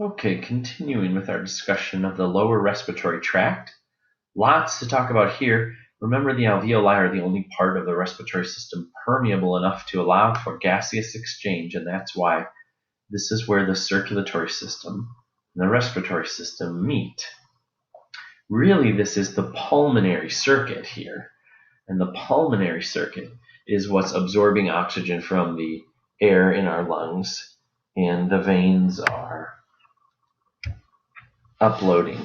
Okay, continuing with our discussion of the lower respiratory tract. Lots to talk about here. Remember, the alveoli are the only part of the respiratory system permeable enough to allow for gaseous exchange, and that's why this is where the circulatory system and the respiratory system meet. Really, this is the pulmonary circuit here, and the pulmonary circuit is what's absorbing oxygen from the air in our lungs, and the veins are offloading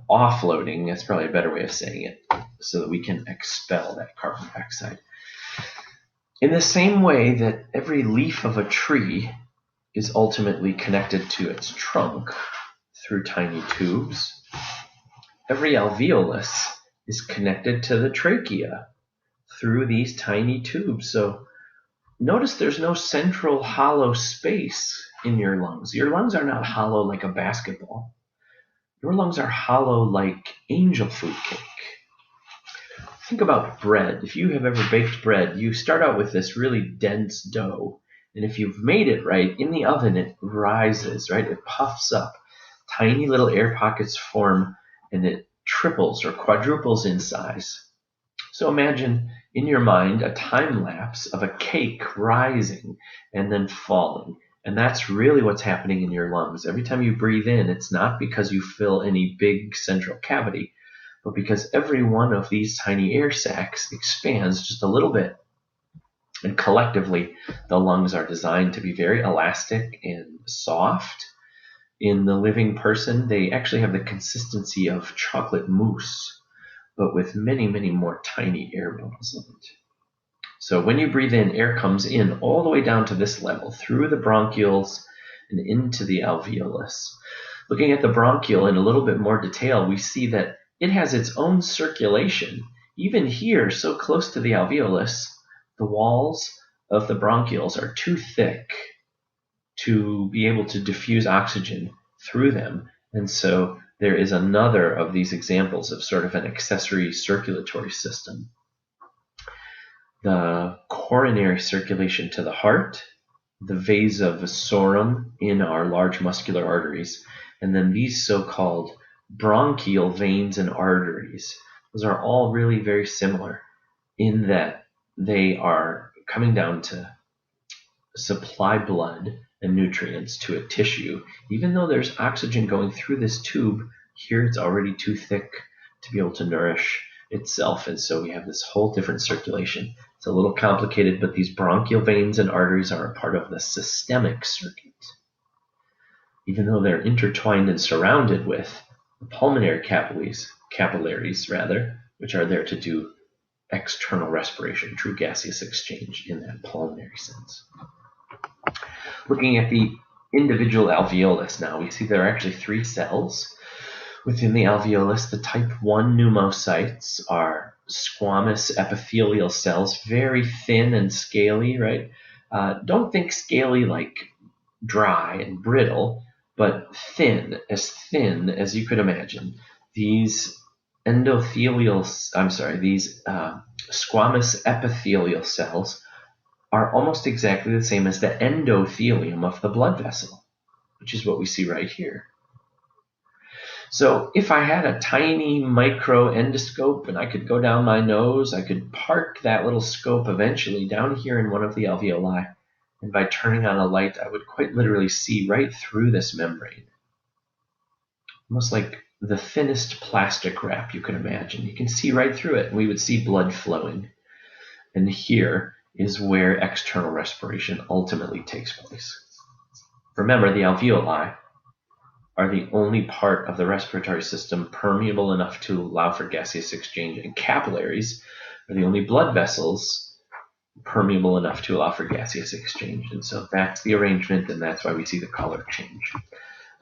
offloading, that's probably a better way of saying it, so that we can expel that carbon dioxide. In the same way that every leaf of a tree is ultimately connected to its trunk through tiny tubes, every alveolus is connected to the trachea through these tiny tubes. So notice there's no central hollow space in your lungs. Your lungs are not hollow like a basketball. Your lungs are hollow like angel food cake. Think about bread. If you have ever baked bread, you start out with this really dense dough. And if you've made it right, in the oven it rises, right? It puffs up. Tiny little air pockets form, and it triples or quadruples in size. So imagine in your mind a time lapse of a cake rising and then falling. And that's really what's happening in your lungs. Every time you breathe in, it's not because you fill any big central cavity, but because every one of these tiny air sacs expands just a little bit. And collectively, the lungs are designed to be very elastic and soft. In the living person, they actually have the consistency of chocolate mousse, but with many, many more tiny air bubbles in it. So when you breathe in, air comes in all the way down to this level, through the bronchioles and into the alveolus. Looking at the bronchiole in a little bit more detail, we see that it has its own circulation. Even here, so close to the alveolus, the walls of the bronchioles are too thick to be able to diffuse oxygen through them. And so there is another of these examples of sort of an accessory circulatory system. The coronary circulation to the heart, the vasa vasorum in our large muscular arteries, and then these so-called bronchial veins and arteries. Those are all really very similar in that they are coming down to supply blood and nutrients to a tissue. Even though there's oxygen going through this tube, here it's already too thick to be able to nourish itself, and so we have this whole different circulation. It's a little complicated, but these bronchial veins and arteries are a part of the systemic circuit. Even though they're intertwined and surrounded with the pulmonary capillaries, which are there to do external respiration, true gaseous exchange in that pulmonary sense. Looking at the individual alveolus now, we see there are actually 3 cells. Within the alveolus, the type 1 pneumocytes are squamous epithelial cells, very thin and scaly, right? Don't think scaly like dry and brittle, but thin as you could imagine. These squamous epithelial cells are almost exactly the same as the endothelium of the blood vessel, which is what we see right here. So if I had a tiny micro endoscope and I could go down my nose, I could park that little scope eventually down here in one of the alveoli, and by turning on a light, I would quite literally see right through this membrane. Almost like the thinnest plastic wrap you could imagine. You can see right through it, and we would see blood flowing. And here is where external respiration ultimately takes place. Remember, the alveoli are the only part of the respiratory system permeable enough to allow for gaseous exchange, and capillaries are the only blood vessels permeable enough to allow for gaseous exchange. And so that's the arrangement, and that's why we see the color change.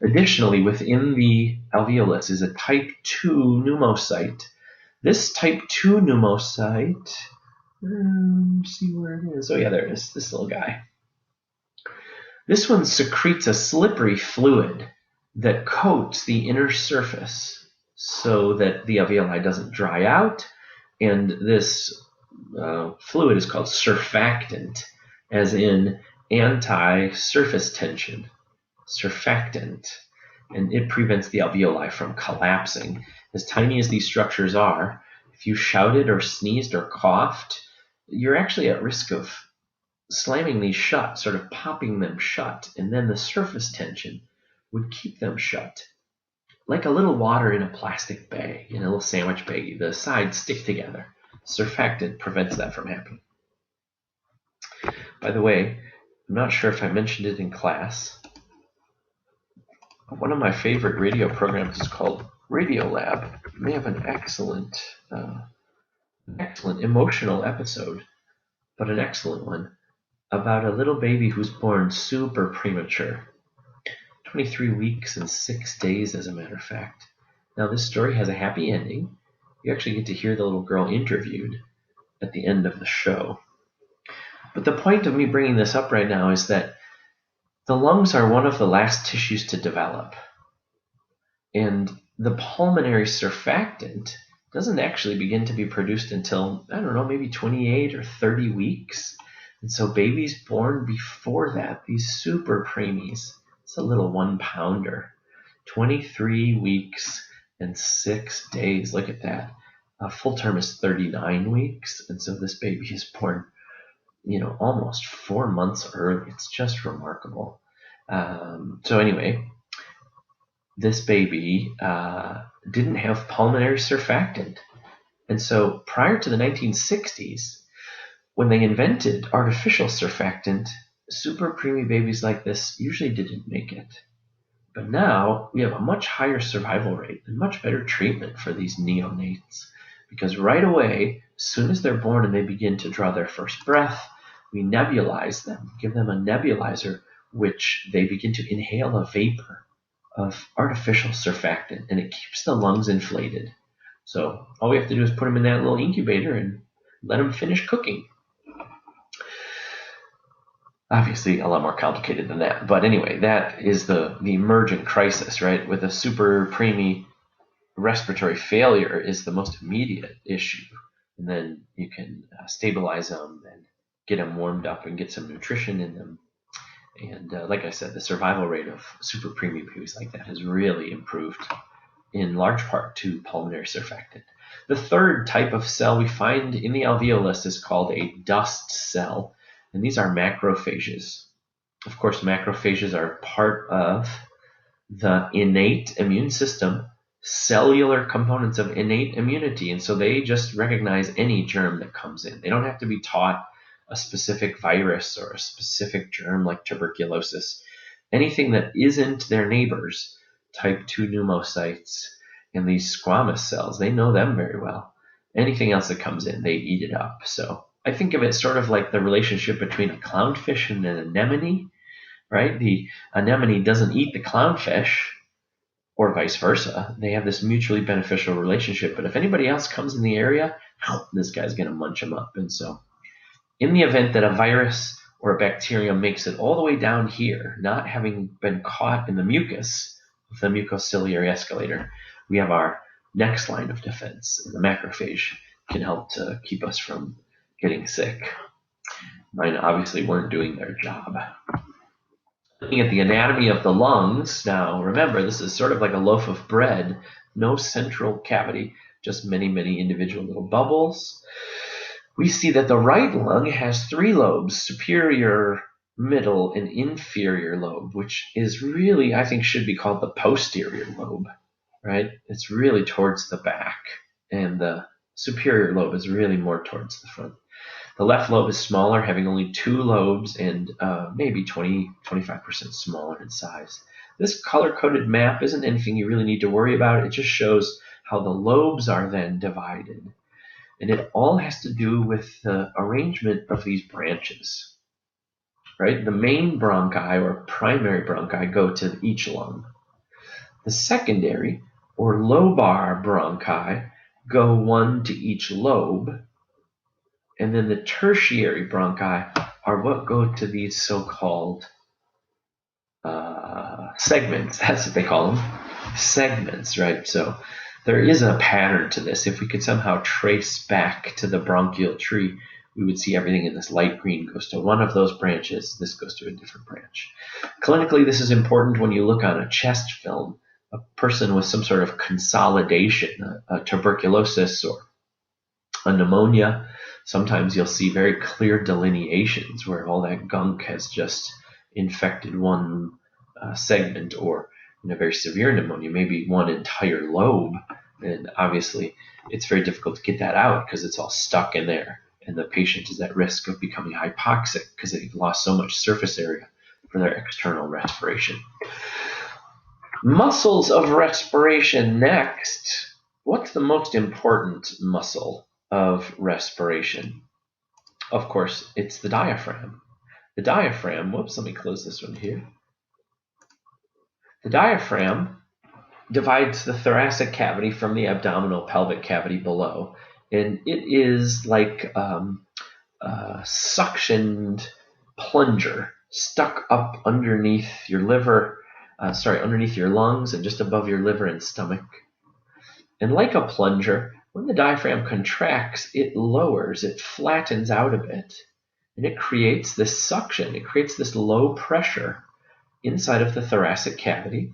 Additionally, within the alveolus is a type 2 pneumocyte. This type 2 pneumocyte, see where it is. Oh yeah, there it is, this little guy. This one secretes a slippery fluid that coats the inner surface so that the alveoli doesn't dry out, and this fluid is called surfactant, as in anti-surface tension surfactant, and it prevents the alveoli from collapsing. As tiny as these structures are, if you shouted or sneezed or coughed, you're actually at risk of slamming these shut, sort of popping them shut, and then the surface tension would keep them shut. Like a little water in a plastic bag, in a little sandwich baggie, the sides stick together. Surfactant prevents that from happening. By the way, I'm not sure if I mentioned it in class. One of my favorite radio programs is called Radio Lab. They have an excellent emotional episode, but an excellent one, about a little baby who's born super premature. 23 weeks and 6 days, as a matter of fact. Now, this story has a happy ending. You actually get to hear the little girl interviewed at the end of the show. But the point of me bringing this up right now is that the lungs are one of the last tissues to develop. And the pulmonary surfactant doesn't actually begin to be produced until, I don't know, maybe 28 or 30 weeks. And so babies born before that, these super preemies, it's a little 1-pounder, 23 weeks and 6 days. Look at that. Full term is 39 weeks. And so this baby is born, almost 4 months early. It's just remarkable. So anyway, this baby didn't have pulmonary surfactant. And so prior to the 1960s, when they invented artificial surfactant, super preemie babies like this usually didn't make it. But now we have a much higher survival rate and much better treatment for these neonates. Because right away, as soon as they're born and they begin to draw their first breath, we nebulize them, give them a nebulizer, which they begin to inhale a vapor of artificial surfactant, and it keeps the lungs inflated. So all we have to do is put them in that little incubator and let them finish cooking. Obviously, a lot more complicated than that. But anyway, that is the emergent crisis, right? With a super preemie, respiratory failure is the most immediate issue. And then you can stabilize them and get them warmed up and get some nutrition in them. And like I said, the survival rate of super preemie babies like that has really improved in large part to pulmonary surfactant. The third type of cell we find in the alveolus is called a dust cell. And these are macrophages. Of course, macrophages are part of the innate immune system, cellular components of innate immunity. And so they just recognize any germ that comes in. They don't have to be taught a specific virus or a specific germ like tuberculosis. Anything that isn't their neighbors, type 2 pneumocytes and these squamous cells, they know them very well. Anything else that comes in, they eat it up. So I think of it sort of like the relationship between a clownfish and an anemone, right? The anemone doesn't eat the clownfish, or vice versa. They have this mutually beneficial relationship. But if anybody else comes in the area, this guy's going to munch them up. And so in the event that a virus or a bacterium makes it all the way down here, not having been caught in the mucus of the mucociliary escalator, we have our next line of defense. And the macrophage can help to keep us from getting sick. Mine obviously weren't doing their job. Looking at the anatomy of the lungs, now remember, this is sort of like a loaf of bread, no central cavity, just many, many individual little bubbles. We see that the right lung has 3 lobes, superior, middle, and inferior lobe, which is really, I think, should be called the posterior lobe, right? It's really towards the back, and the superior lobe is really more towards the front. The left lobe is smaller, having only 2 lobes and maybe 20-25% smaller in size. This color-coded map isn't anything you really need to worry about. It just shows how the lobes are then divided. And it all has to do with the arrangement of these branches, right? The main bronchi or primary bronchi go to each lung. The secondary or lobar bronchi go 1 to each lobe. And then the tertiary bronchi are what go to these so-called segments. That's what they call them, segments, right? So there is a pattern to this. If we could somehow trace back to the bronchial tree, we would see everything in this light green goes to one of those branches. This goes to a different branch. Clinically, this is important when you look on a chest film. A person with some sort of consolidation, a tuberculosis or a pneumonia, sometimes you'll see very clear delineations where all that gunk has just infected one segment, or in a very severe pneumonia, maybe one entire lobe. And obviously, it's very difficult to get that out because it's all stuck in there. And the patient is at risk of becoming hypoxic because they've lost so much surface area for their external respiration. Muscles of respiration next. What's the most important muscle of respiration? Of course, it's the diaphragm. The diaphragm, whoops, let me close this one here. The diaphragm divides the thoracic cavity from the abdominal pelvic cavity below. And it is like a suctioned plunger stuck up underneath your liver, underneath your lungs and just above your liver and stomach. And like a plunger, when the diaphragm contracts, it lowers, it flattens out a bit, and it creates this suction. It creates this low pressure inside of the thoracic cavity,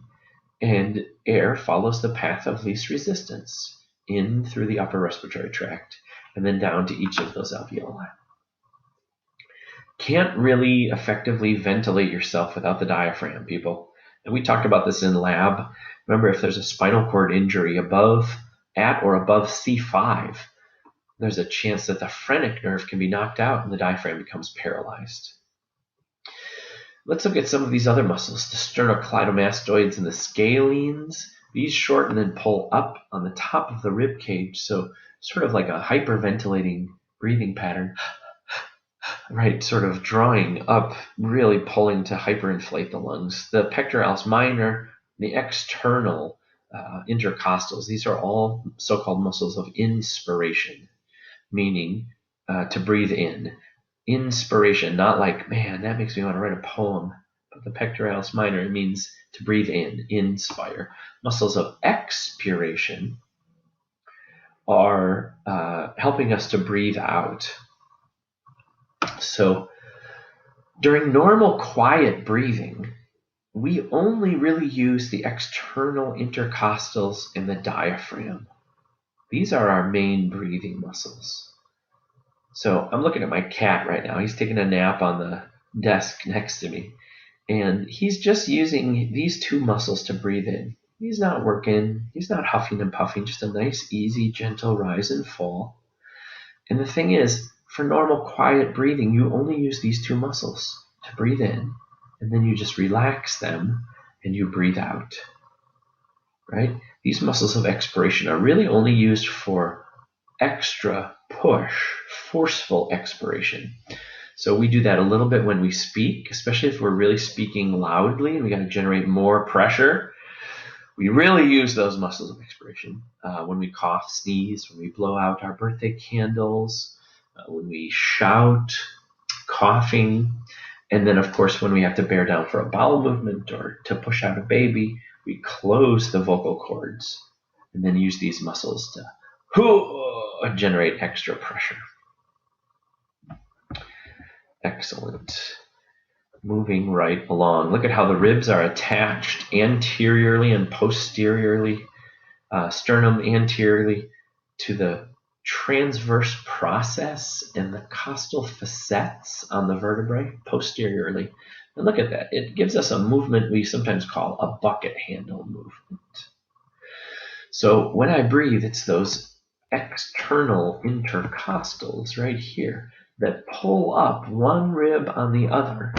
and air follows the path of least resistance in through the upper respiratory tract and then down to each of those alveoli. Can't really effectively ventilate yourself without the diaphragm, people. And we talked about this in lab. Remember, if there's a spinal cord injury at or above C5, there's a chance that the phrenic nerve can be knocked out and the diaphragm becomes paralyzed. Let's look at some of these other muscles, the sternocleidomastoids and the scalenes. These shorten and pull up on the top of the rib cage, so sort of like a hyperventilating breathing pattern, right? Sort of drawing up, really pulling to hyperinflate the lungs. The pectoralis minor, the external intercostals, these are all so-called muscles of inspiration, meaning to breathe in. Inspiration, not like, man, that makes me want to write a poem. But the pectoralis minor means to breathe in, inspire. Muscles of expiration are helping us to breathe out. So during normal quiet breathing, we only really use the external intercostals and the diaphragm. These are our main breathing muscles. So I'm looking at my cat right now. He's taking a nap on the desk next to me. And he's just using these two muscles to breathe in. He's not working. He's not huffing and puffing. Just a nice, easy, gentle rise and fall. And the thing is, for normal, quiet breathing, you only use these two muscles to breathe in. And then you just relax them and you breathe out. Right? These muscles of expiration are really only used for extra push, forceful expiration. So we do that a little bit when we speak, especially if we're really speaking loudly and we got to generate more pressure. We really use those muscles of expiration when we cough, sneeze, when we blow out our birthday candles, when we shout, coughing, and then of course when we have to bear down for a bowel movement or to push out a baby, we close the vocal cords and then use these muscles to generate extra pressure. Excellent. Moving right along. Look at how the ribs are attached anteriorly and posteriorly, sternum anteriorly to the transverse process and the costal facets on the vertebrae posteriorly. And look at that. It gives us a movement we sometimes call a bucket handle movement. So when I breathe, it's those external intercostals right here that pull up one rib on the other,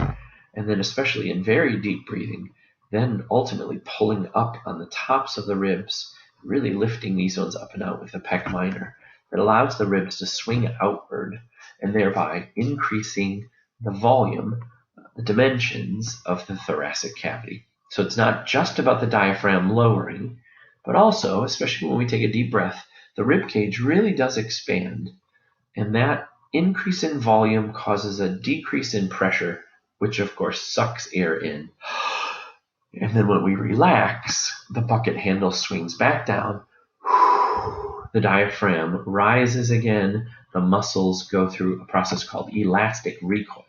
and then especially in very deep breathing, then ultimately pulling up on the tops of the ribs, really lifting these ones up and out with the pec minor. That allows the ribs to swing outward and thereby increasing the volume, the dimensions of the thoracic cavity. So it's not just about the diaphragm lowering, but also, especially when we take a deep breath, the rib cage really does expand, and that increase in volume causes a decrease in pressure, which of course sucks air in. And then when we relax, the bucket handle swings back down. The diaphragm rises again, the muscles go through a process called elastic recoil.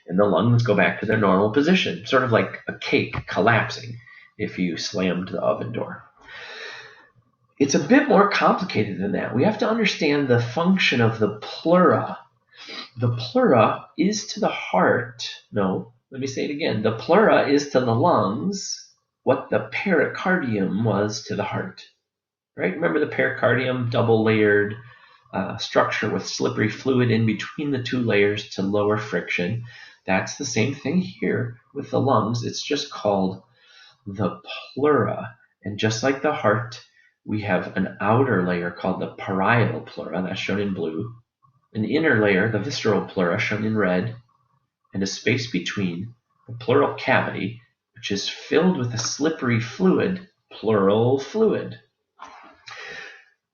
And the lungs go back to their normal position, sort of like a cake collapsing if you slammed the oven door. It's a bit more complicated than that. We have to understand the function of the pleura. The pleura is to the heart. No, let me say it again. The pleura is to the lungs what the pericardium was to the heart. Right? Remember the pericardium, double-layered structure with slippery fluid in between the two layers to lower friction. That's the same thing here with the lungs. It's just called the pleura. And just like the heart, we have an outer layer called the parietal pleura, that's shown in blue, an inner layer, the visceral pleura, shown in red, and a space between, the pleural cavity, which is filled with a slippery fluid, pleural fluid.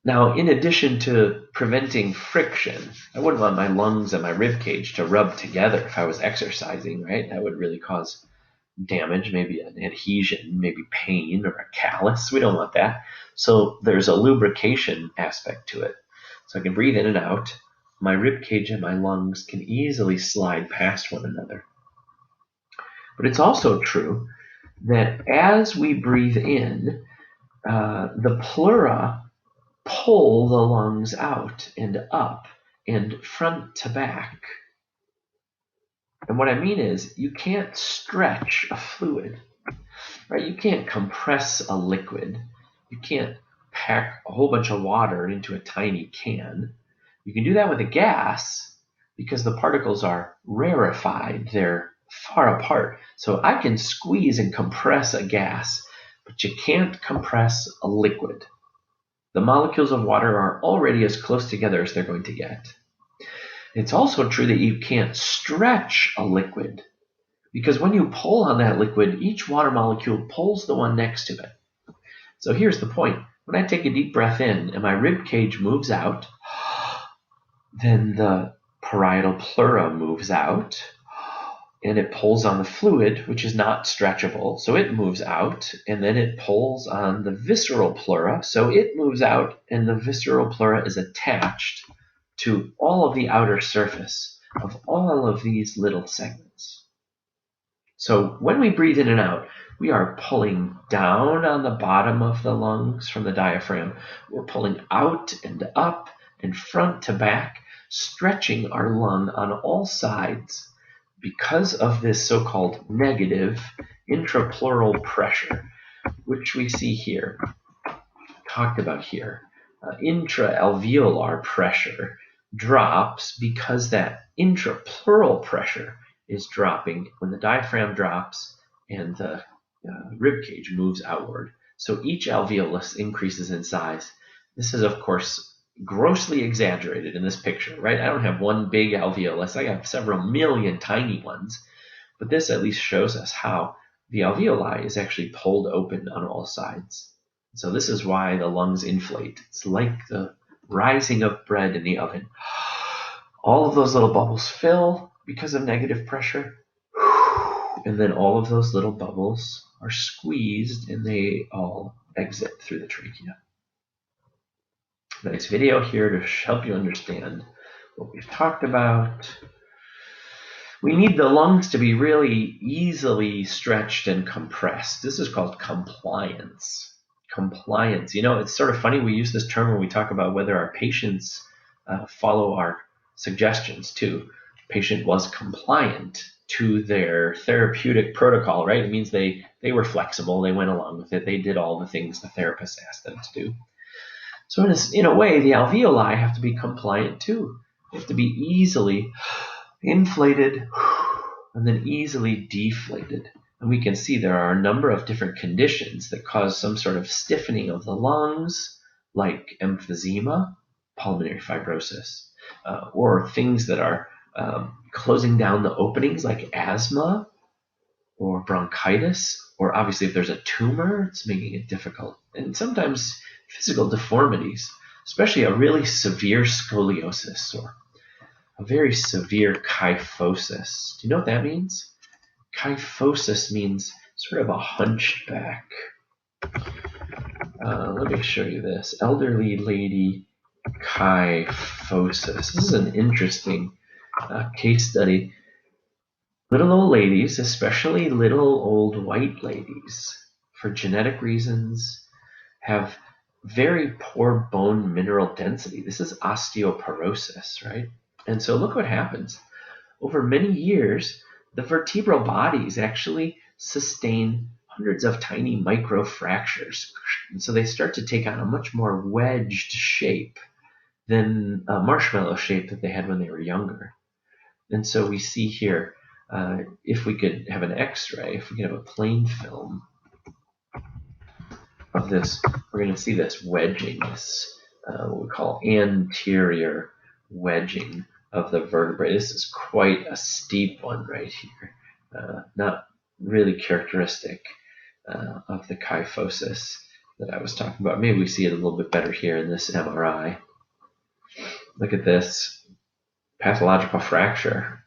Now, in addition to preventing friction, I wouldn't want my lungs and my rib cage to rub together if I was exercising, right? That would really cause damage, maybe an adhesion, maybe pain or a callus. We don't want that. So there's a lubrication aspect to it. So I can breathe in and out. My rib cage and my lungs can easily slide past one another. But it's also true that as we breathe in, the pleura pull the lungs out and up and front to back. And what I mean is you can't stretch a fluid, right? You can't compress a liquid. You can't pack a whole bunch of water into a tiny can. You can do that with a gas because the particles are rarefied. They're far apart. So I can squeeze and compress a gas, but you can't compress a liquid. The molecules of water are already as close together as they're going to get. It's also true that you can't stretch a liquid because when you pull on that liquid, each water molecule pulls the one next to it. So here's the point. When I take a deep breath in and my rib cage moves out, then the parietal pleura moves out and it pulls on the fluid, which is not stretchable, so it moves out, and then it pulls on the visceral pleura, so it moves out, and the visceral pleura is attached to all of the outer surface of all of these little segments. So when we breathe in and out, we are pulling down on the bottom of the lungs from the diaphragm. We're pulling out and up and front to back, stretching our lung on all sides because of this so-called negative intrapleural pressure, which we see here, talked about here. Intra-alveolar pressure drops because that intrapleural pressure is dropping when the diaphragm drops and the rib cage moves outward. So each alveolus increases in size. This is, of course, grossly exaggerated in this picture, right? I don't have one big alveolus. I have several million tiny ones. But this at least shows us how the alveoli is actually pulled open on all sides. So this is why the lungs inflate. It's like the rising of bread in the oven. All of those little bubbles fill because of negative pressure. And then all of those little bubbles are squeezed and they all exit through the trachea. Nice video here to help you understand what we've talked about. We need the lungs to be really easily stretched and compressed. This is called compliance. Compliance. You know, it's sort of funny we use this term when we talk about whether our patients follow our suggestions too. Patient was compliant to their therapeutic protocol, right? It means they were flexible, they went along with it, they did all the things the therapist asked them to do. So in a way, the alveoli have to be compliant too. They have to be easily inflated and then easily deflated. And we can see there are a number of different conditions that cause some sort of stiffening of the lungs, like emphysema, pulmonary fibrosis, or things that are closing down the openings like asthma or bronchitis, or obviously if there's a tumor, it's making it difficult. And sometimes physical deformities, especially a really severe scoliosis or a very severe kyphosis. Do you know what that means? Kyphosis means sort of a hunched back. Let me show you this. Elderly lady kyphosis. This is an interesting case study. Little old ladies, especially little old white ladies, for genetic reasons, have very poor bone mineral density. This is osteoporosis, right? And so look what happens. Over many years, the vertebral bodies actually sustain hundreds of tiny microfractures. And so they start to take on a much more wedged shape than a marshmallow shape that they had when they were younger. And so we see here, if we could have an x-ray, if we could have a plain film of this, we're going to see this wedging, this what we call anterior wedging of the vertebrae. This is quite a steep one right here, not really characteristic of the kyphosis that I was talking about. Maybe we see it a little bit better here in this MRI. Look at this pathological fracture.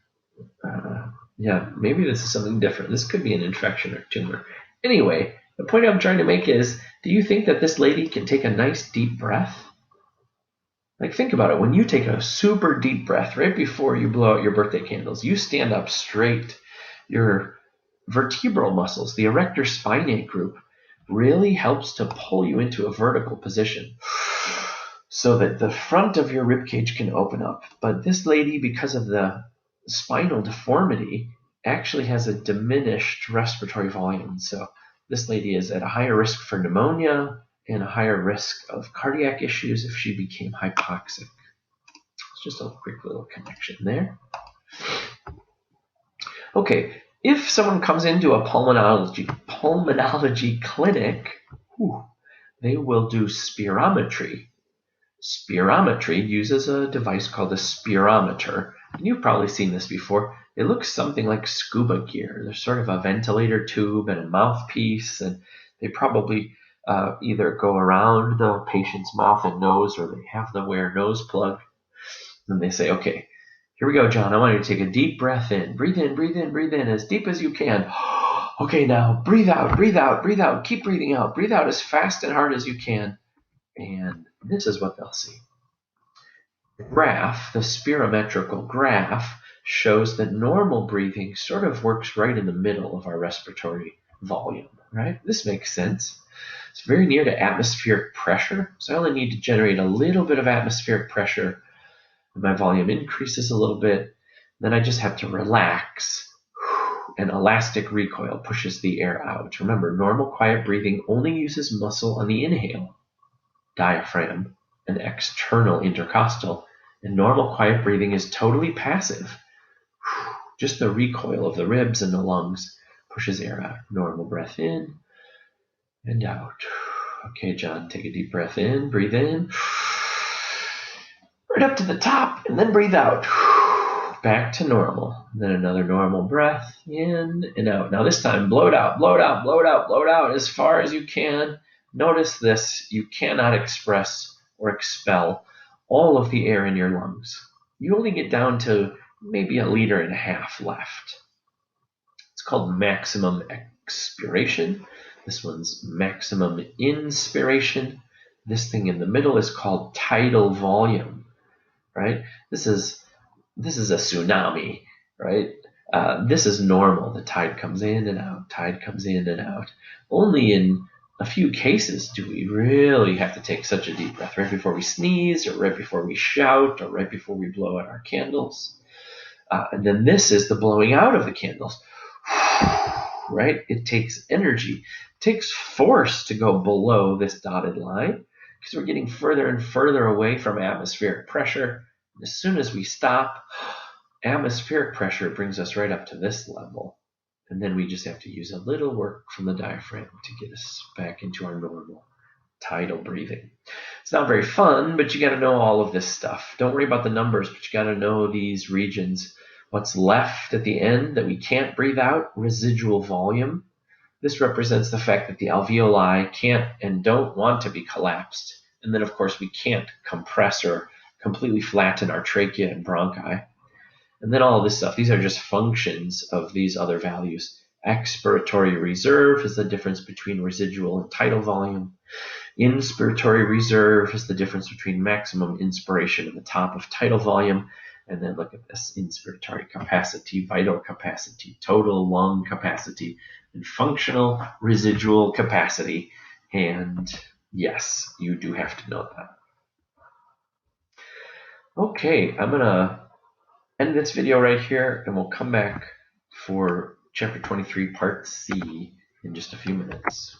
Yeah, maybe this is something different. This could be an infection or tumor. Anyway, the point I'm trying to make is, do you think that this lady can take a nice deep breath? Like, think about it. When you take a super deep breath right before you blow out your birthday candles, you stand up straight. Your vertebral muscles, the erector spinae group, really helps to pull you into a vertical position so that the front of your rib cage can open up. But this lady, because of the spinal deformity, actually has a diminished respiratory volume. So this lady is at a higher risk for pneumonia and a higher risk of cardiac issues if she became hypoxic. It's just a quick little connection there. Okay, if someone comes into a pulmonology clinic, they will do spirometry. Spirometry uses a device called a spirometer. And you've probably seen this before. It looks something like scuba gear. There's sort of a ventilator tube and a mouthpiece, and they probably either go around the patient's mouth and nose, or they have them wear a nose plug. And they say, okay, here we go, John. I want you to take a deep breath in. Breathe in, breathe in, breathe in as deep as you can. Okay, now breathe out, breathe out, breathe out. Keep breathing out. Breathe out as fast and hard as you can. And this is what they'll see. The graph, the spirometrical graph, shows that normal breathing sort of works right in the middle of our respiratory volume, right? This makes sense. It's very near to atmospheric pressure, so I only need to generate a little bit of atmospheric pressure, and my volume increases a little bit. Then I just have to relax. An elastic recoil pushes the air out. Remember, normal quiet breathing only uses muscle on the inhale, diaphragm, and external intercostal, and normal quiet breathing is totally passive. Just the recoil of the ribs and the lungs pushes air out. Normal breath in and out. Okay, John, take a deep breath in, breathe in, right up to the top, and then breathe out. Back to normal. Then another normal breath in and out. Now this time, blow it out, blow it out, blow it out, blow it out as far as you can. Notice this, you cannot express or expel all of the air in your lungs. You only get down to maybe 1.5 liters left. It's called maximum expiration. This one's maximum inspiration. This thing in the middle is called tidal volume, right? This is a tsunami, right? This is normal. The tide comes in and out, tide comes in and out. Only in a few cases do we really have to take such a deep breath, right before we sneeze, or right before we shout, or right before we blow out our candles. And then this is the blowing out of the candles, right? It takes energy, it takes force to go below this dotted line, because we're getting further and further away from atmospheric pressure. And as soon as we stop, atmospheric pressure brings us right up to this level. And then we just have to use a little work from the diaphragm to get us back into our normal tidal breathing. It's not very fun, but you got to know all of this stuff. Don't worry about the numbers, but you got to know these regions. What's left at the end that we can't breathe out? Residual volume. This represents the fact that the alveoli can't and don't want to be collapsed. And then, of course, we can't compress or completely flatten our trachea and bronchi. And then all of this stuff, these are just functions of these other values. Expiratory reserve is the difference between residual and tidal volume. Inspiratory reserve is the difference between maximum inspiration and the top of tidal volume. And then look at this: inspiratory capacity, vital capacity, total lung capacity, and functional residual capacity. And yes, you do have to know that. Okay, I'm going to end this video right here, and we'll come back for Chapter 23, Part C in just a few minutes.